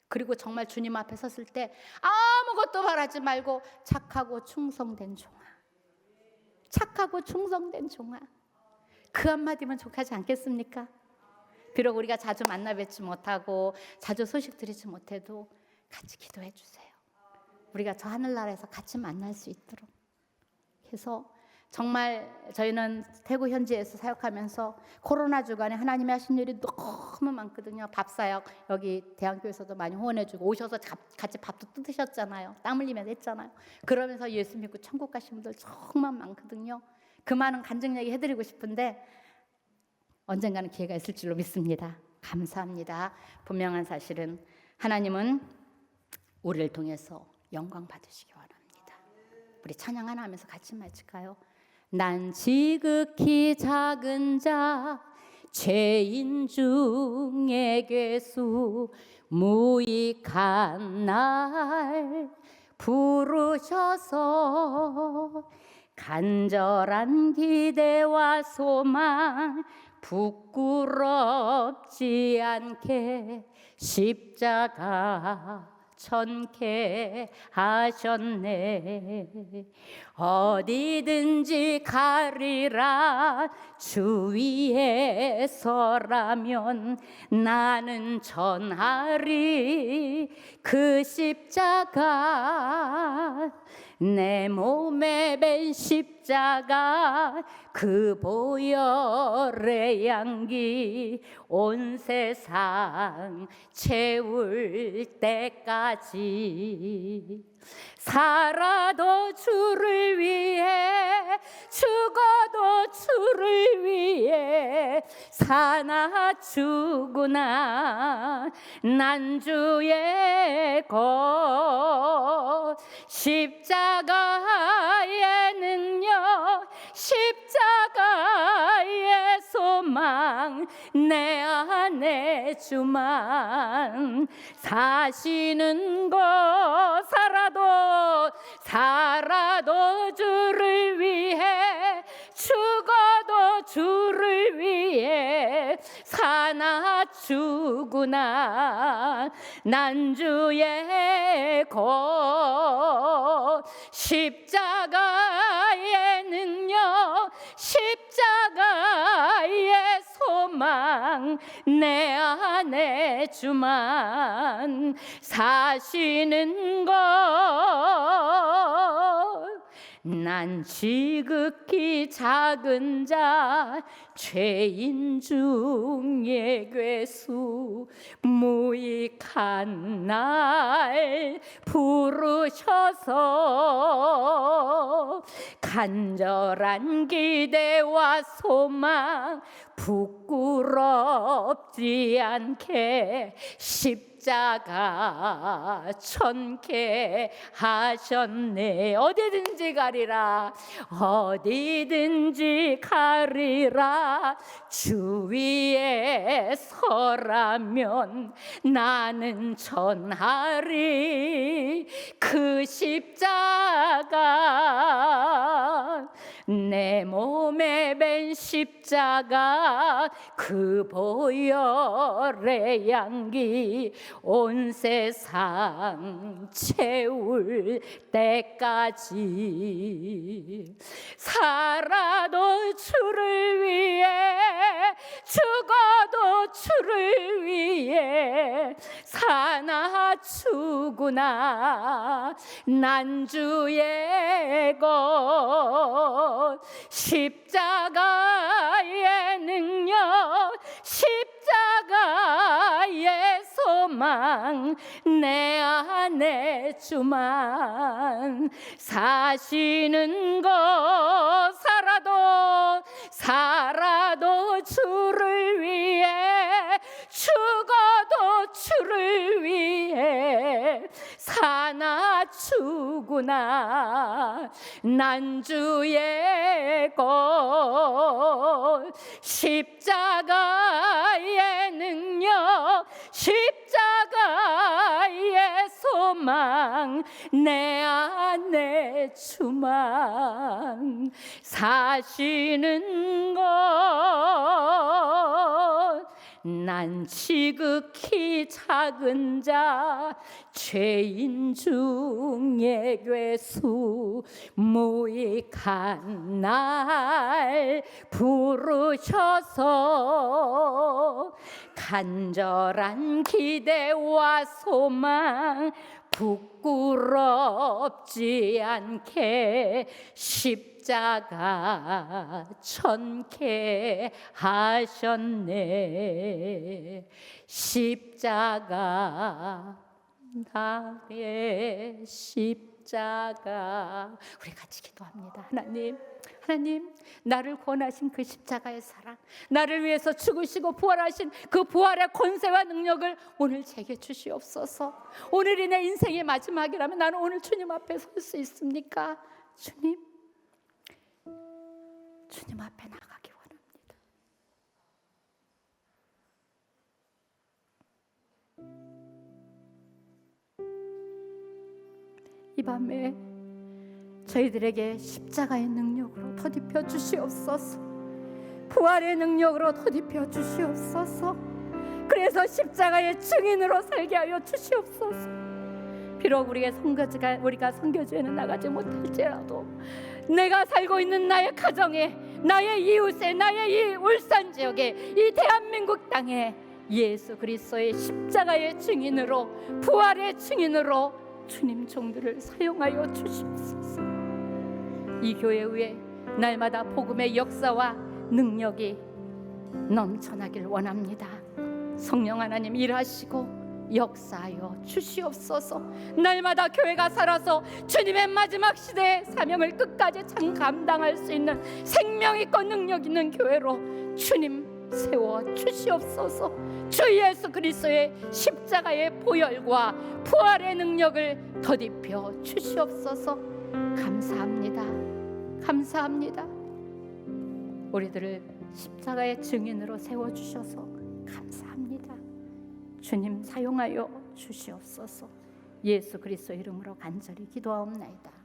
그리고 정말 주님 앞에 섰을 때 아무것도 바라지 말고 착하고 충성된 종아. 착하고 충성된 종아. 그 한마디면 족하지 않겠습니까? 비록 우리가 자주 만나 뵙지 못하고 자주 소식 드리지 못해도 같이 기도해 주세요. 우리가 저 하늘나라에서 같이 만날 수 있도록. 그래서 정말 저희는 대구 현지에서 사역하면서 코로나 주간에 하나님이 하신 일이 너무 많거든요. 밥사역 여기 대한교회에서도 많이 후원해주고 오셔서 같이 밥도 드셨잖아요. 땀 흘리면서 했잖아요. 그러면서 예수 믿고 천국 가신 분들 정말 많거든요. 그 많은 간증 얘기 해드리고 싶은데 언젠가는 기회가 있을 줄로 믿습니다. 감사합니다. 분명한 사실은 하나님은 우리를 통해서 영광 받으시기 원합니다. 우리 찬양 하나 하면서 같이 마칠까요? 난 지극히 작은 자 죄인 중에 괴수 무익한 날 부르셔서 간절한 기대와 소망 부끄럽지 않게 십자가 천게 하셨네. 어디든지 가리라 주 위에 서라면 나는 전하리 그 십자가. 내 몸에 밴 십자가 그 보혈의 향기 온 세상 채울 때까지 살아도 주를 위해 죽어도 주를 위해 사나 죽으나 난 주의 것. 십자가에는요 십자가의 소망 내 안에 주만 사시는 것. 살아도 주를 위해 죽어도 주를 위해 사나 죽으나 난 주의 것. 십자가에는요 십자가의 소망 내 안에 주만 사시는 것. 난 지극히 작은 자 죄인 중에 괴수 무익한 날 부르셔서 간절한 기대와 소망 부끄럽지 않게 십자가 십자가 천개 하셨네. 어디든지 가리라, 어디든지 가리라. 주 위에 서라면 나는 전하리. 그 십자가, 내 몸에 밴 십자가, 그 보혈의 향기 온 세상 채울 때까지 살아도 주를 위해, 죽어도 주를 위해 사나 죽으나 난 주의 것. 십자가의 능력, 십자가의 소망, 내 안에 주만 사시는 것. 살아도 주를 위해, 죽어도 주를 위해 사나 죽으나 난 주의 것. 십자가의 능력, 십자가의 소망, 내 안에 주만 사시는 것. 난 지극히 작은 자, 죄인 중에 괴수, 무익한 날 부르셔서 간절한 기대와 소망 부끄럽지 않게 십자가 천개 하셨네. 십자가, 나의 십자가. 우리 같이 기도합니다. 하나님, 나를 권하신 그 십자가의 사랑, 나를 위해서 죽으시고 부활하신 그 부활의 권세와 능력을 오늘 제게 주시옵소서. 오늘이 내 인생의 마지막이라면 나는 오늘 주님 앞에 설 수 있습니까? 주님 앞에 나가기 원합니다. 이 밤에 저희들에게 십자가의 능력으로 더딥혀 주시옵소서. 부활의 능력으로 더딥혀 주시옵소서. 그래서 십자가의 증인으로 살게 하여 주시옵소서. 비록 우리가 선교지에는 나가지 못할지라도 내가 살고 있는 나의 가정에, 나의 이웃에, 나의 이 울산 지역에, 이 대한민국 땅에 예수 그리스도의 십자가의 증인으로, 부활의 증인으로 주님 종들을 사용하여 주시옵소서. 이 교회 위에 날마다 복음의 역사와 능력이 넘쳐나길 원합니다. 성령 하나님 일하시고 역사하여 주시옵소서. 날마다 교회가 살아서 주님의 마지막 시대의 사명을 끝까지 참 감당할 수 있는 생명 있고 능력 있는 교회로 주님 세워 주시옵소서. 주 예수 그리스도의 십자가의 보혈과 부활의 능력을 더딥혀 주시옵소서. 감사합니다. 우리들을 십자가의 증인으로 세워주셔서 감사합니다. 주님 사용하여 주시옵소서. 예수 그리스도 이름으로 간절히 기도하옵나이다.